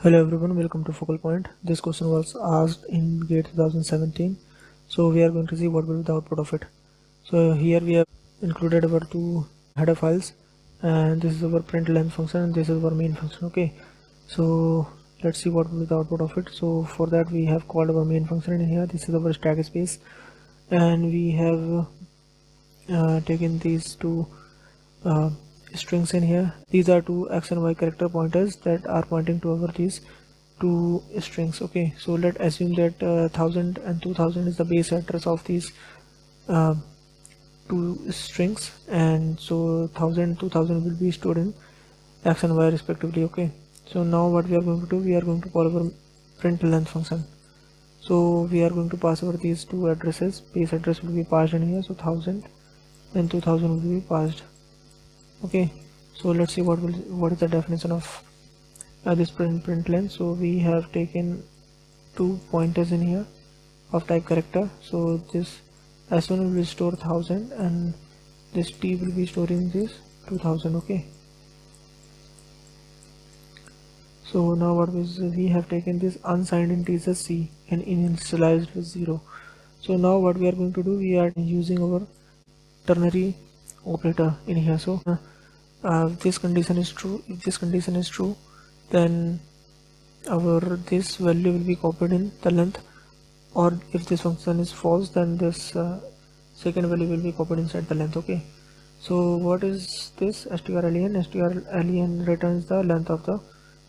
Hello everyone, welcome to Focal Point. This question was asked in GATE 2017. So we are going to see what will be the output of it. So here we have included our two header files, and this is our print length function and this is our main function. Okay, so let's see what will be the output of it. So for that we have called our main function in here. This is our stack space, and we have taken these two strings in here. These are two x and y character pointers that are pointing to our these two strings. Okay, so let's assume that 1000 and 2000 is the base address of these uh, two strings, and so 1000 2000 will be stored in x and y respectively. Okay, so now what we are going to do, we are going to call our print length function. So we are going to pass over these two addresses. Base address will be passed in here, so 1000 and 2000 will be passed. Okay, so let's see what is the definition of this print length. So we have taken two pointers in here of type character. So this s1 will store 1000 and this t will be storing this 2000. Okay, so now what was we have taken this unsigned integer c and initialized with 0. So now what we are going to do, we are using our ternary operator in here. So if this condition is true, then our this value will be copied in the length, or if this function is false, then this second value will be copied inside the length. Okay, so what is this strlen? Strlen returns the length of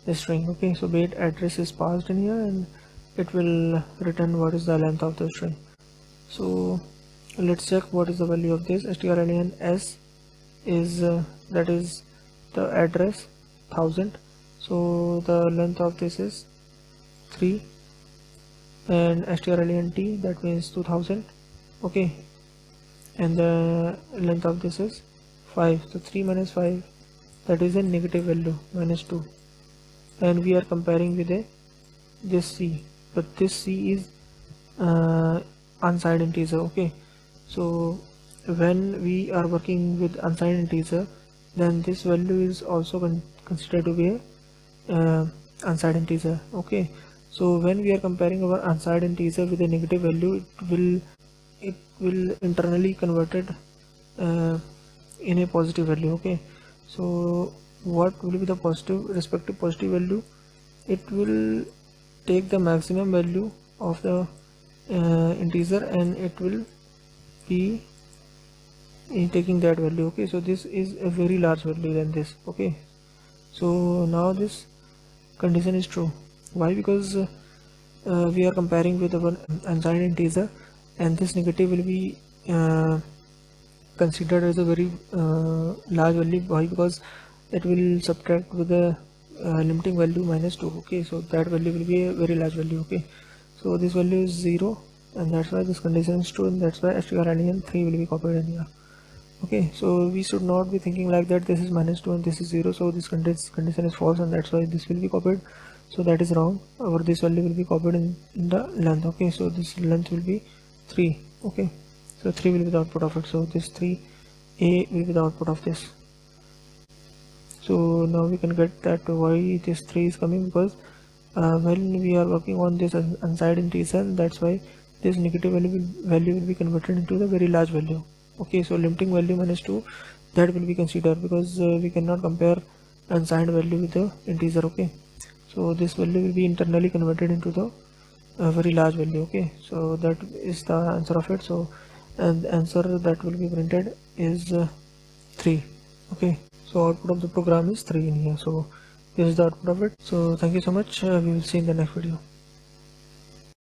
the string. Okay, so bait address is passed in here and it will return what is the length of the string. So let's check what is the value of this. strlen s is that is the address 1000, so the length of this is 3, and strlen t, that means 2000. Okay, and the length of this is 5, so 3 minus 5, that is a negative value, -2, and we are comparing with this c, but this c is unsigned integer. Okay, so when we are working with unsigned integer, then this value is also considered to be a unsigned integer. Okay, so when we are comparing our unsigned integer with a negative value, it will internally converted in a positive value. Okay, so what will be the respective positive value? It will take the maximum value of the integer and it will be in taking that value. Okay, so this is a very large value than this. Okay, so now this condition is true. Why? Because we are comparing with our unsigned integer, and this negative will be considered as a very large value. Why? Because it will subtract with the limiting value -2. Okay, so that value will be a very large value. Okay, so this value is 0, and that's why this condition is true, and that's why strlen 3 will be copied in here. Okay, so we should not be thinking like that this is -2 and this is 0, so this condition is false, and that's why this will be copied. So that is wrong. Our this value will be copied in the length. Okay, so this length will be 3. Okay, so 3 will be the output of it. So this 3a will be the output of this. So now we can get that why this 3 is coming, because when we are working on this unsigned integer, that's why this negative value will be converted into the very large value. Okay, so limiting value -2, that will be considered, because we cannot compare unsigned value with the integer. Okay, so this value will be internally converted into the very large value. Okay, so that is the answer of it. So and the answer that will be printed is 3. Okay, so output of the program is 3 in here. So this is the output of it. So thank you so much. We will see in the next video.